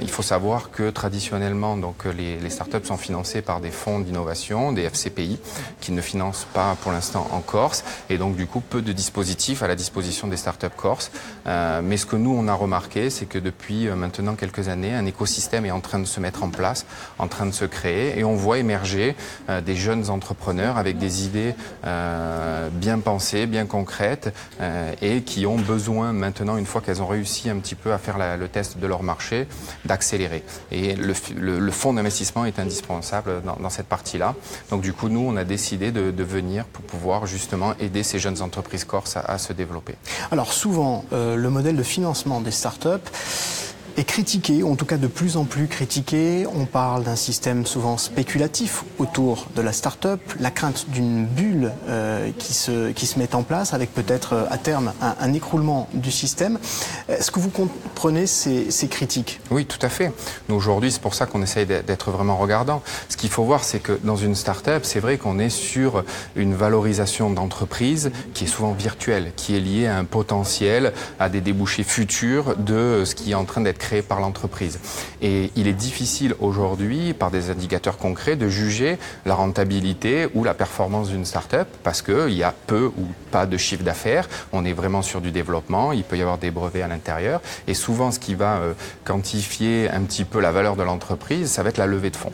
Il faut savoir que traditionnellement, donc, les startups sont financées par des fonds d'innovation, des FCPI, qui ne financent pas pour l'instant en Corse, et donc du coup peu de dispositifs à la disposition des startups corses. Mais ce que nous on a remarqué, c'est que depuis maintenant quelques années, un écosystème est en train de se mettre en place, en train de se créer, et on voit émerger des jeunes entrepreneurs avec des idées bien pensées, bien concrètes, et qui ont besoin maintenant, une fois qu'elles ont réussi un petit peu à faire le test de leur marché, d'accélérer. Et le fonds d'investissement est indispensable dans cette partie-là. Donc du coup, nous, on a décidé de venir pour pouvoir justement aider ces jeunes entreprises corses à se développer. Alors souvent, le modèle de financement des startups est critiqué, en tout cas de plus en plus critiqué. On parle d'un système souvent spéculatif autour de la start-up, la crainte d'une bulle qui se met en place avec peut-être à terme un écroulement du système. Est-ce que vous comprenez ces critiques? Oui, tout à fait. Nous aujourd'hui, c'est pour ça qu'on essaye d'être vraiment regardant. Ce qu'il faut voir, c'est que dans une start-up, c'est vrai qu'on est sur une valorisation d'entreprise qui est souvent virtuelle, qui est liée à un potentiel, à des débouchés futurs de ce qui est en train d'être créé par l'entreprise. Et il est difficile aujourd'hui, par des indicateurs concrets, de juger la rentabilité ou la performance d'une start-up parce qu'il y a peu ou pas de chiffre d'affaires. On est vraiment sur du développement, il peut y avoir des brevets à l'intérieur. Et souvent, ce qui va quantifier un petit peu la valeur de l'entreprise, ça va être la levée de fonds.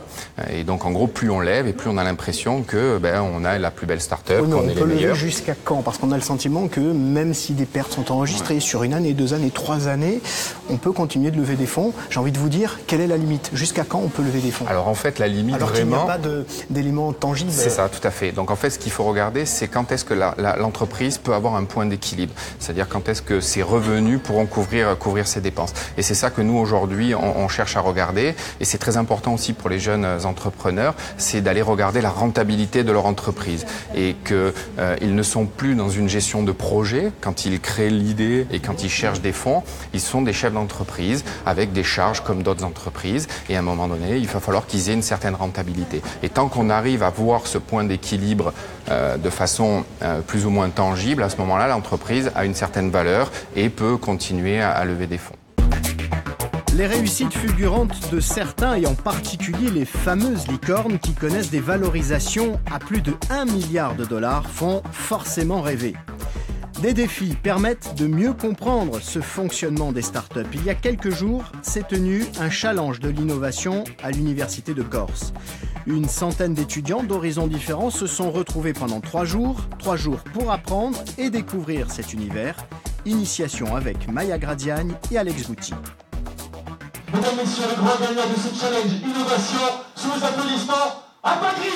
Et donc, en gros, plus on lève et plus on a l'impression que on a la plus belle start-up, qu'on est les meilleurs. On peut lever jusqu'à quand? Parce qu'on a le sentiment que même si des pertes sont enregistrées sur une année, 2 années, 3 années, on peut continuer de lever des fonds. J'ai envie de vous dire, quelle est la limite? Jusqu'à quand on peut lever des fonds? Alors en fait, la limite alors vraiment... Alors qu'il n'y a pas d'éléments tangibles. C'est ça, tout à fait. Donc en fait, ce qu'il faut regarder, c'est quand est-ce que l'entreprise peut avoir un point d'équilibre. C'est-à-dire quand est-ce que ses revenus pourront couvrir ses dépenses. Et c'est ça que nous, aujourd'hui, on cherche à regarder. Et c'est très important aussi pour les jeunes entrepreneurs, c'est d'aller regarder la rentabilité de leur entreprise. Et qu'ils ne sont plus dans une gestion de projet. Quand ils créent l'idée et quand ils cherchent des fonds, ils sont des chefs d'entreprise avec des charges comme d'autres entreprises. Et à un moment donné, il va falloir qu'ils aient une certaine rentabilité. Et tant qu'on arrive à voir ce point d'équilibre de façon plus ou moins tangible, à ce moment-là, l'entreprise a une certaine valeur et peut continuer à lever des fonds. Les réussites fulgurantes de certains, et en particulier les fameuses licornes qui connaissent des valorisations à plus de 1 milliard de dollars, font forcément rêver. Des défis permettent de mieux comprendre ce fonctionnement des startups. Il y a quelques jours, s'est tenu un challenge de l'innovation à l'Université de Corse. Une centaine d'étudiants d'horizons différents se sont retrouvés pendant 3 jours pour apprendre et découvrir cet univers. Initiation avec Maya Gradiagne et Alex Goutti. Mesdames, Messieurs, le grand gagnant de ce challenge innovation, sous les applaudissements, Apagri.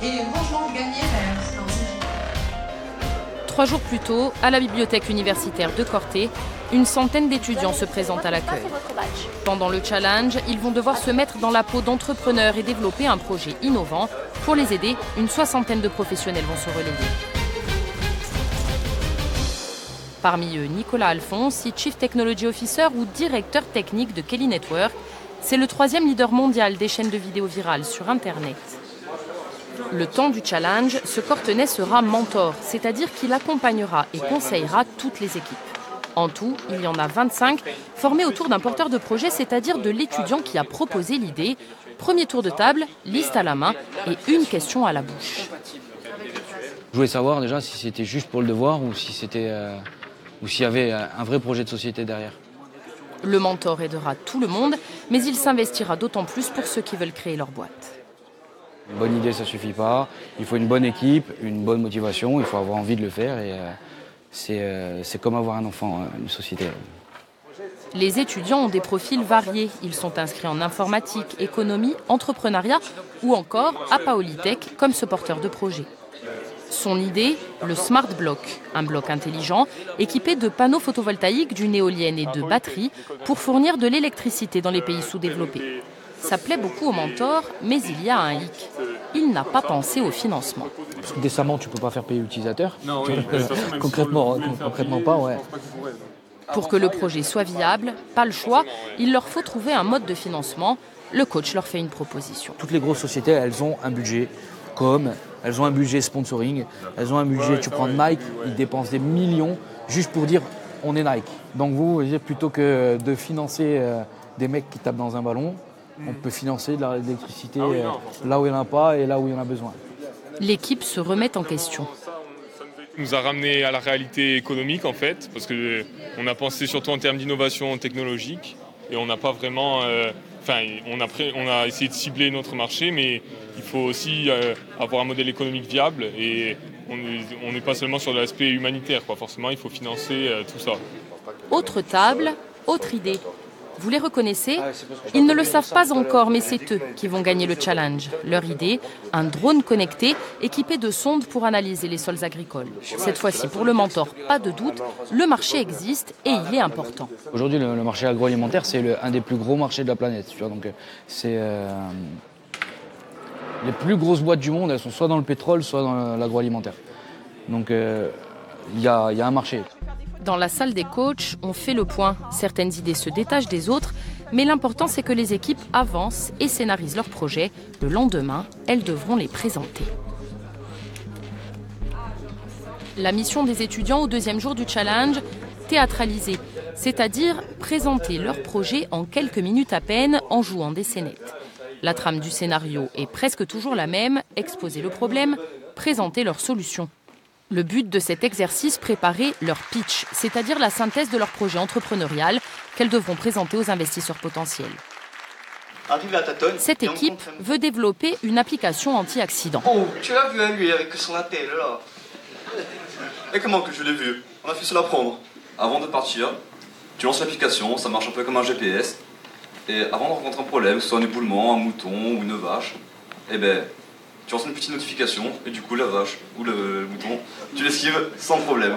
Et franchement, gagner, c'est un 3 jours plus tôt, à la bibliothèque universitaire de Corté, une centaine d'étudiants se présentent à l'accueil. Pendant le challenge, ils vont devoir se mettre dans la peau d'entrepreneurs et développer un projet innovant. Pour les aider, une 60aine de professionnels vont se relayer. Parmi eux, Nicolas Alphonse, Chief Technology Officer ou directeur technique de Kelly Network. C'est le 3e leader mondial des chaînes de vidéos virales sur Internet. Le temps du challenge, ce Cortenay sera mentor, c'est-à-dire qu'il accompagnera et conseillera toutes les équipes. En tout, il y en a 25, formés autour d'un porteur de projet, c'est-à-dire de l'étudiant qui a proposé l'idée. Premier tour de table, liste à la main et une question à la bouche. Je voulais savoir déjà si c'était juste pour le devoir ou si c'était, ou s'il y avait un vrai projet de société derrière. Le mentor aidera tout le monde, mais il s'investira d'autant plus pour ceux qui veulent créer leur boîte. Une bonne idée, ça ne suffit pas. Il faut une bonne équipe, une bonne motivation, il faut avoir envie de le faire. Et c'est comme avoir un enfant, une société. Les étudiants ont des profils variés. Ils sont inscrits en informatique, économie, entrepreneuriat ou encore à Polytech comme ce porteur de projet. Son idée, le Smart Block, un bloc intelligent équipé de panneaux photovoltaïques, d'une éolienne et de batteries pour fournir de l'électricité dans les pays sous-développés. Ça plaît beaucoup au mentor, mais il y a un hic. Il n'a pas pensé au financement. Parce que décemment, tu ne peux pas faire payer l'utilisateur. Concrètement pas, ouais. Pour que le projet soit viable, pas le choix, il leur faut trouver un mode de financement. Le coach leur fait une proposition. Toutes les grosses sociétés, elles ont un budget, comme elles ont un budget sponsoring, elles ont un budget, tu prends Nike, ils dépensent des millions juste pour dire on est Nike. Donc vous, plutôt que de financer des mecs qui tapent dans un ballon, on peut financer de l'électricité là où il n'y en a pas et là où il y en a besoin. L'équipe se remet en question. Il nous a ramené à la réalité économique en fait, parce qu'on a pensé surtout en termes d'innovation technologique et on n'a pas vraiment... on a essayé de cibler notre marché, mais il faut aussi avoir un modèle économique viable et on n'est pas seulement sur l'aspect humanitaire, quoi. Forcément il faut financer tout ça. Autre table, autre idée. Vous les reconnaissez ? Ils ne le savent pas encore, mais c'est eux qui vont gagner le challenge. Leur idée, un drone connecté équipé de sondes pour analyser les sols agricoles. Cette fois-ci, pour le mentor, pas de doute, le marché existe et il est important. Aujourd'hui, le marché agroalimentaire, c'est un des plus gros marchés de la planète. Tu vois, donc, c'est, les plus grosses boîtes du monde, elles sont soit dans le pétrole, soit dans l'agroalimentaire. Donc, il y a un marché. Dans la salle des coachs, on fait le point. Certaines idées se détachent des autres, mais l'important c'est que les équipes avancent et scénarisent leurs projets. Le lendemain, elles devront les présenter. La mission des étudiants au 2e jour du challenge, théâtraliser, c'est-à-dire présenter leur projet en quelques minutes à peine en jouant des scénettes. La trame du scénario est presque toujours la même, exposer le problème, présenter leur solution. Le but de cet exercice, préparer leur pitch, c'est-à-dire la synthèse de leur projet entrepreneurial qu'elles devront présenter aux investisseurs potentiels. Cette équipe veut développer une application anti-accident. Oh, tu l'as vu, hein, lui, avec son appel, là. Et comment que je l'ai vu? On a fait se l'apprendre. Avant de partir, tu lances l'application, ça marche un peu comme un GPS. Et avant de rencontrer un problème, que ce soit un éboulement, un mouton ou une vache, tu lances une petite notification et du coup la vache ou le mouton, tu l'esquives sans problème.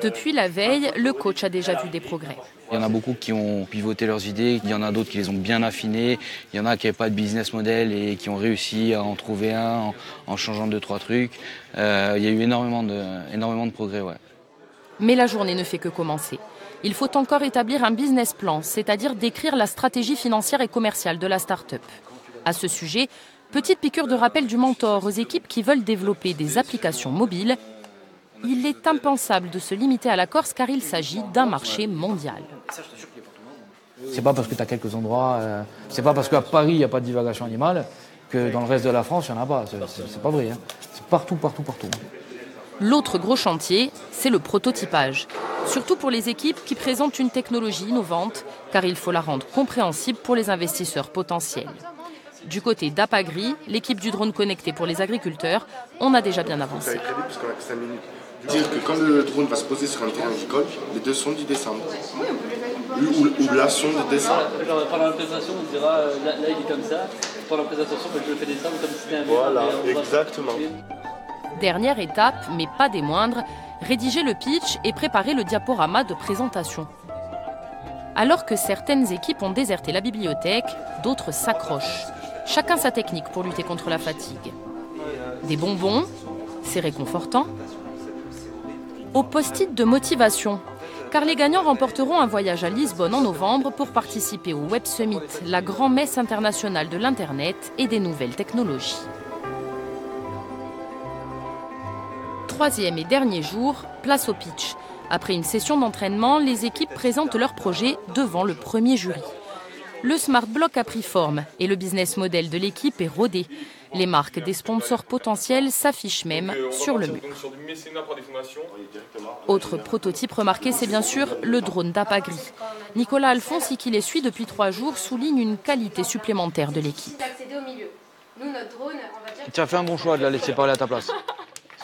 Depuis la veille, le coach a déjà vu des progrès. Il y en a beaucoup qui ont pivoté leurs idées, il y en a d'autres qui les ont bien affinées, il y en a qui n'avaient pas de business model et qui ont réussi à en trouver un en changeant 2-3 trucs. Il y a eu énormément de progrès, ouais. Mais la journée ne fait que commencer. Il faut encore établir un business plan, c'est-à-dire décrire la stratégie financière et commerciale de la start-up. À ce sujet, petite piqûre de rappel du mentor aux équipes qui veulent développer des applications mobiles. Il est impensable de se limiter à la Corse car il s'agit d'un marché mondial. C'est pas parce que tu as quelques endroits, c'est pas parce qu'à Paris il n'y a pas de divagation animale que dans le reste de la France il n'y en a pas. C'est pas vrai. Hein. C'est partout. L'autre gros chantier, c'est le prototypage. Surtout pour les équipes qui présentent une technologie innovante, car il faut la rendre compréhensible pour les investisseurs potentiels. Du côté d'Apagri, l'équipe du drone connecté pour les agriculteurs, on a déjà bien avancé. Dire que quand le drone va se poser sur un terrain agricole, les deux sons du décembre. Ou la son du décembre. Genre, pendant la présentation, on dira là il est comme ça. Pendant la présentation, je le fais descendre comme si c'était un. Voilà, exactement. Dernière étape, mais pas des moindres, rédiger le pitch et préparer le diaporama de présentation. Alors que certaines équipes ont déserté la bibliothèque, d'autres s'accrochent. Chacun sa technique pour lutter contre la fatigue. Des bonbons, c'est réconfortant. Au post-it de motivation, car les gagnants remporteront un voyage à Lisbonne en novembre pour participer au Web Summit, la grande messe internationale de l'Internet et des nouvelles technologies. Troisième et dernier jour, place au pitch. Après une session d'entraînement, les équipes présentent leur projet devant le premier jury. Le Smart Block a pris forme et le business model de l'équipe est rodé. Les marques des sponsors potentiels s'affichent même sur le mur. Autre prototype remarqué, c'est bien sûr le drone d'Apagri. Nicolas Alphonse, qui les suit depuis 3 jours, souligne une qualité supplémentaire de l'équipe. Tu as fait un bon choix de la laisser parler à ta place.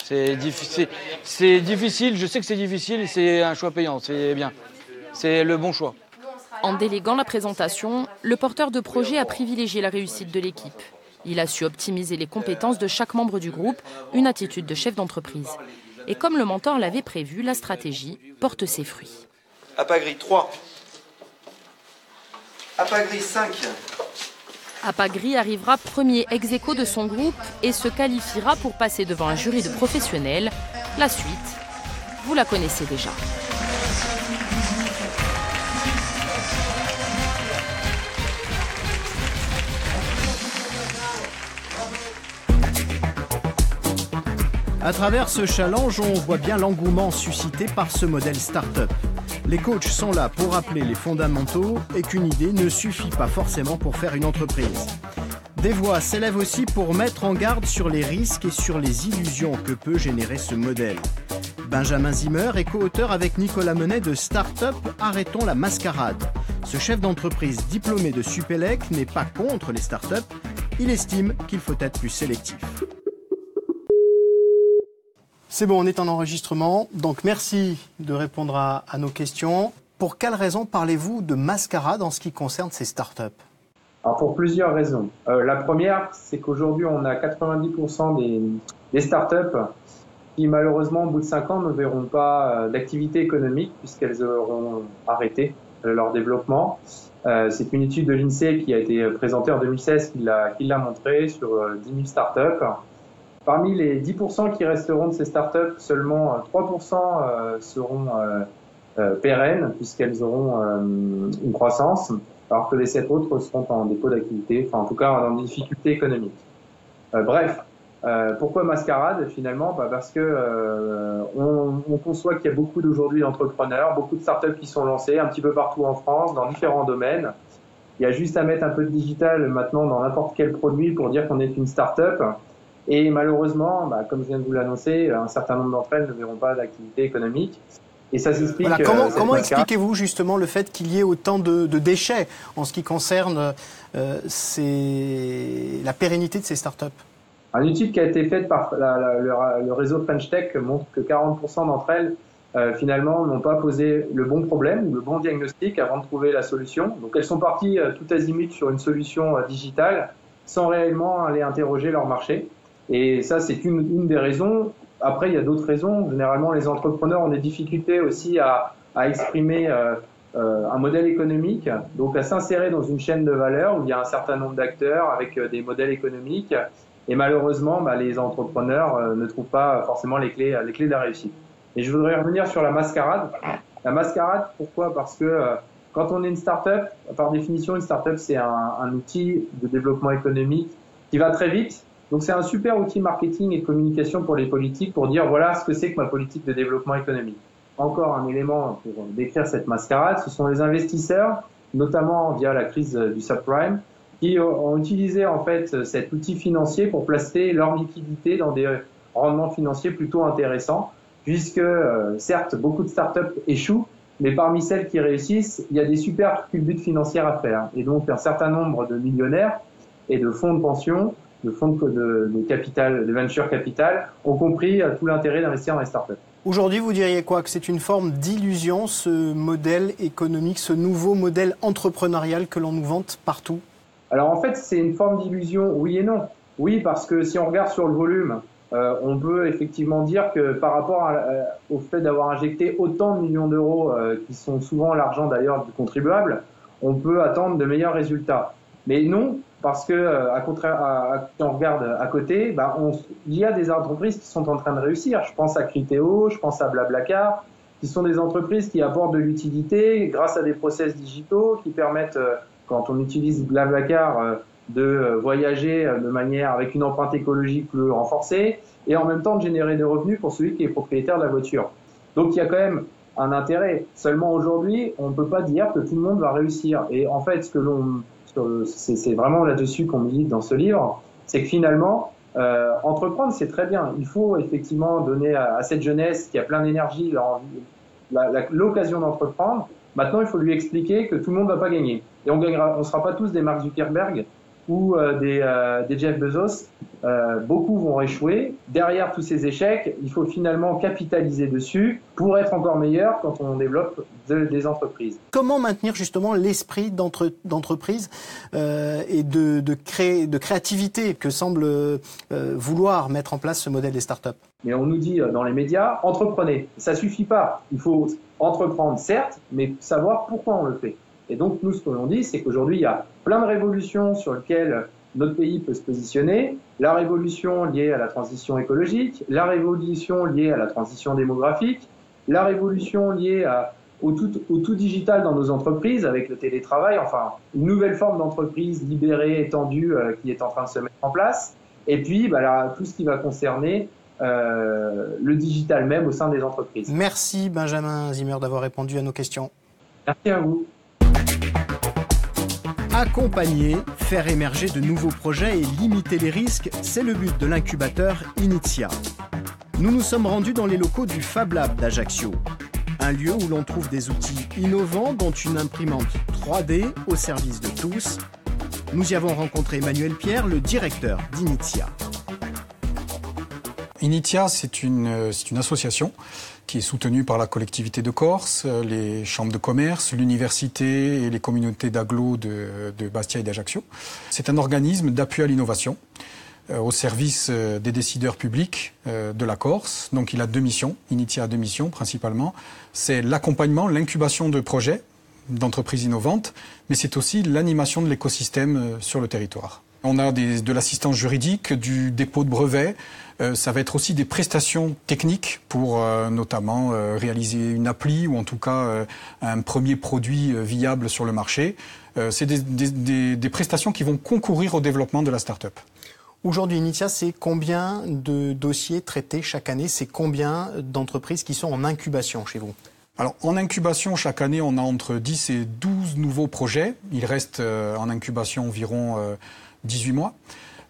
C'est difficile, je sais que c'est difficile, c'est un choix payant, c'est bien. C'est le bon choix. En déléguant la présentation, le porteur de projet a privilégié la réussite de l'équipe. Il a su optimiser les compétences de chaque membre du groupe, une attitude de chef d'entreprise. Et comme le mentor l'avait prévu, la stratégie porte ses fruits. Apagri 3. Apagri 5. Apagri arrivera premier ex-aequo de son groupe et se qualifiera pour passer devant un jury de professionnels. La suite, vous la connaissez déjà. À travers ce challenge, on voit bien l'engouement suscité par ce modèle start-up. Les coachs sont là pour rappeler les fondamentaux et qu'une idée ne suffit pas forcément pour faire une entreprise. Des voix s'élèvent aussi pour mettre en garde sur les risques et sur les illusions que peut générer ce modèle. Benjamin Zimmer est co-auteur avec Nicolas Menet de Start-up Arrêtons la mascarade. Ce chef d'entreprise diplômé de Supélec n'est pas contre les start-up, il estime qu'il faut être plus sélectif. C'est bon, on est en enregistrement, donc merci de répondre à nos questions. Pour quelles raisons parlez-vous de mascarade en ce qui concerne ces startups ? Alors pour plusieurs raisons. La première, c'est qu'aujourd'hui, on a 90% des startups qui, malheureusement, au bout de 5 ans, ne verront pas d'activité économique puisqu'elles auront arrêté leur développement. C'est une étude de l'INSEE qui a été présentée en 2016 qui l'a montré sur 10 000 startups. Parmi les 10% qui resteront de ces startups, seulement 3% seront pérennes puisqu'elles auront une croissance, alors que les 7 autres seront en dépôt d'activité, enfin en tout cas dans des difficultés économiques. Pourquoi mascarade finalement ? Parce que on conçoit qu'il y a beaucoup d'aujourd'hui d'entrepreneurs, beaucoup de startups qui sont lancées un petit peu partout en France, dans différents domaines. Il y a juste à mettre un peu de digital maintenant dans n'importe quel produit pour dire qu'on est une startup. Et malheureusement, comme je viens de vous l'annoncer, un certain nombre d'entre elles ne verront pas d'activité économique. Et ça s'explique. Voilà, comment expliquez-vous justement le fait qu'il y ait autant de déchets en ce qui concerne la pérennité de ces startups ? Une étude qui a été faite par le réseau French Tech montre que 40% d'entre elles, finalement, n'ont pas posé le bon problème, le bon diagnostic avant de trouver la solution. Donc elles sont parties tout azimut sur une solution digitale sans réellement aller interroger leur marché. Et ça, c'est une des raisons. Après, il y a d'autres raisons. Généralement, les entrepreneurs ont des difficultés aussi à exprimer un modèle économique, donc à s'insérer dans une chaîne de valeur où il y a un certain nombre d'acteurs avec des modèles économiques. Et malheureusement, les entrepreneurs ne trouvent pas forcément les clés de la réussite. Et je voudrais revenir sur la mascarade. La mascarade, pourquoi ? Parce que Quand on est une start-up, par définition, une start-up, c'est un outil de développement économique qui va très vite. Donc, c'est un super outil marketing et de communication pour les politiques pour dire voilà ce que c'est que ma politique de développement économique. Encore un élément pour décrire cette mascarade, ce sont les investisseurs, notamment via la crise du subprime, qui ont utilisé en fait cet outil financier pour placer leur liquidité dans des rendements financiers plutôt intéressants, puisque certes beaucoup de startups échouent, mais parmi celles qui réussissent, il y a des super culbutes financières à faire. Et donc un certain nombre de millionnaires et de fonds de pension, de fonds de capital, de venture capital, ont compris tout l'intérêt d'investir dans les startups. Aujourd'hui, vous diriez quoi? Que c'est une forme d'illusion, ce modèle économique, ce nouveau modèle entrepreneurial que l'on nous vante partout? Alors en fait, c'est une forme d'illusion, oui et non. Oui, parce que si on regarde sur le volume, on peut effectivement dire que par rapport au fait d'avoir injecté autant de millions d'euros, qui sont souvent l'argent d'ailleurs du contribuable, on peut attendre de meilleurs résultats. Mais non, parce que si on regarde à côté, il y a des entreprises qui sont en train de réussir. Je pense à Criteo, je pense à Blablacar, qui sont des entreprises qui apportent de l'utilité grâce à des process digitaux qui permettent, quand on utilise Blablacar, de voyager de manière avec une empreinte écologique plus renforcée et en même temps de générer des revenus pour celui qui est propriétaire de la voiture. Donc il y a quand même un intérêt. Seulement aujourd'hui, on ne peut pas dire que tout le monde va réussir. Et en fait, c'est vraiment là-dessus qu'on milite dans ce livre, c'est que finalement, entreprendre, c'est très bien. Il faut effectivement donner à cette jeunesse qui a plein d'énergie l'occasion d'entreprendre. Maintenant, il faut lui expliquer que tout le monde ne va pas gagner. Et on ne sera pas tous des Mark Zuckerberg ou des Jeff Bezos. Beaucoup vont échouer. Derrière tous ces échecs, il faut finalement capitaliser dessus pour être encore meilleur quand on développe des entreprises. Comment maintenir justement l'esprit d'entreprise et de créativité que semble vouloir mettre en place ce modèle des startups? Mais on nous dit dans les médias, entreprenez. Ça suffit pas. Il faut entreprendre, certes, mais savoir pourquoi on le fait. Et donc, nous, ce que l'on dit, c'est qu'aujourd'hui, il y a plein de révolutions sur lesquelles notre pays peut se positionner. La révolution liée à la transition écologique, la révolution liée à la transition démographique, la révolution liée au tout digital dans nos entreprises avec le télétravail, enfin, une nouvelle forme d'entreprise libérée, étendue, qui est en train de se mettre en place. Et puis, tout ce qui va concerner le digital même au sein des entreprises. Merci Benjamin Zimmer d'avoir répondu à nos questions. Merci à vous. Accompagner, faire émerger de nouveaux projets et limiter les risques, c'est le but de l'incubateur Initia. Nous nous sommes rendus dans les locaux du Fab Lab d'Ajaccio, un lieu où l'on trouve des outils innovants dont une imprimante 3D au service de tous. Nous y avons rencontré Emmanuel Pierre, le directeur d'Initia. Initia, c'est une association qui est soutenue par la collectivité de Corse, les chambres de commerce, l'université et les communautés d'agglo de Bastia et d'Ajaccio. C'est un organisme d'appui à l'innovation au service des décideurs publics de la Corse. Donc il a deux missions, Initia a deux missions principalement. C'est l'accompagnement, l'incubation de projets d'entreprises innovantes, mais c'est aussi l'animation de l'écosystème sur le territoire. On a de l'assistance juridique, du dépôt de brevets. Ça va être aussi des prestations techniques pour notamment réaliser une appli ou en tout cas un premier produit viable sur le marché. C'est des prestations qui vont concourir au développement de la start-up. Aujourd'hui, Initia, c'est combien de dossiers traités chaque année? C'est combien d'entreprises qui sont en incubation chez vous? Alors, en incubation, chaque année, on a entre 10 et 12 nouveaux projets. Il reste en incubation environ 18 mois.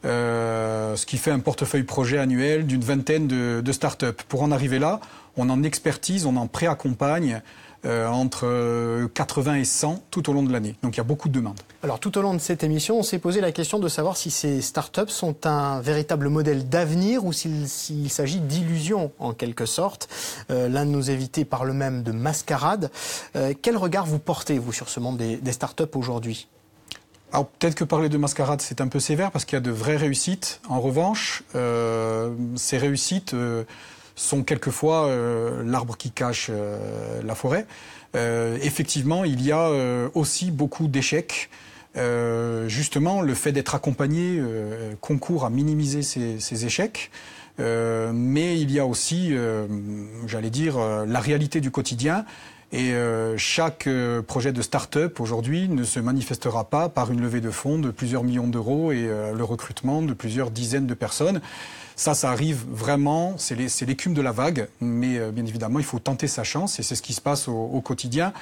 Ce qui fait un portefeuille projet annuel d'une vingtaine de start-up. Pour en arriver là, on en expertise, on en pré-accompagne entre 80 et 100 tout au long de l'année. Donc il y a beaucoup de demandes. Alors tout au long de cette émission, on s'est posé la question de savoir si ces start-up sont un véritable modèle d'avenir ou s'il s'agit d'illusions en quelque sorte. L'un de nos invités parle même de mascarade. Quel regard vous portez, vous, sur ce monde des start-up aujourd'hui ? Alors peut-être que parler de mascarade, c'est un peu sévère parce qu'il y a de vraies réussites. En revanche, ces réussites sont quelquefois l'arbre qui cache la forêt. Effectivement, il y a aussi beaucoup d'échecs. Justement, le fait d'être accompagné concourt à minimiser ces échecs. Mais il y a aussi, j'allais dire, la réalité du quotidien. Et chaque projet de start-up aujourd'hui ne se manifestera pas par une levée de fonds de plusieurs millions d'euros et le recrutement de plusieurs dizaines de personnes. Ça arrive vraiment, c'est l'écume de la vague, mais bien évidemment, il faut tenter sa chance et c'est ce qui se passe au quotidien.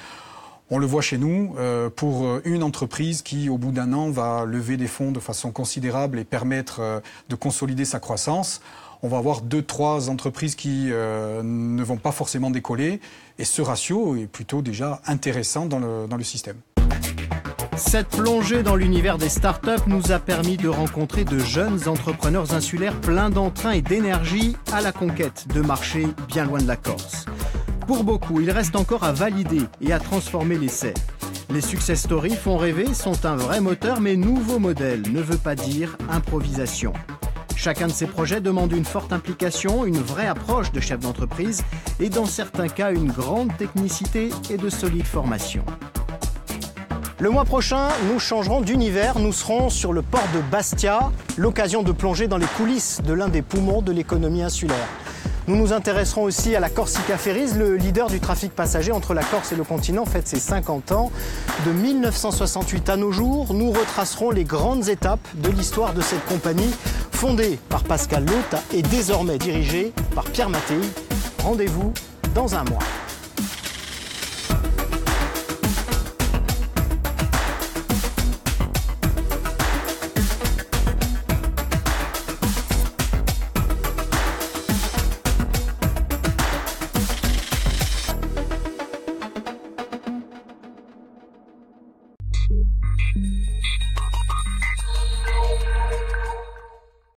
On le voit chez nous, pour une entreprise qui, au bout d'un an, va lever des fonds de façon considérable et permettre de consolider sa croissance, on va avoir 2-3 entreprises qui ne vont pas forcément décoller et ce ratio est plutôt déjà intéressant dans le système. Cette plongée dans l'univers des startups nous a permis de rencontrer de jeunes entrepreneurs insulaires pleins d'entrain et d'énergie à la conquête de marchés bien loin de la Corse. Pour beaucoup, il reste encore à valider et à transformer l'essai. Les success stories font rêver, sont un vrai moteur, mais nouveau modèle ne veut pas dire improvisation. Chacun de ces projets demande une forte implication, une vraie approche de chef d'entreprise et dans certains cas une grande technicité et de solides formations. Le mois prochain, nous changerons d'univers, nous serons sur le port de Bastia, l'occasion de plonger dans les coulisses de l'un des poumons de l'économie insulaire. Nous nous intéresserons aussi à la Corsica Ferries, le leader du trafic passager entre la Corse et le continent, fête ses 50 ans. De 1968 à nos jours, nous retracerons les grandes étapes de l'histoire de cette compagnie, fondée par Pascal Lotta et désormais dirigée par Pierre Mattei. Rendez-vous dans un mois.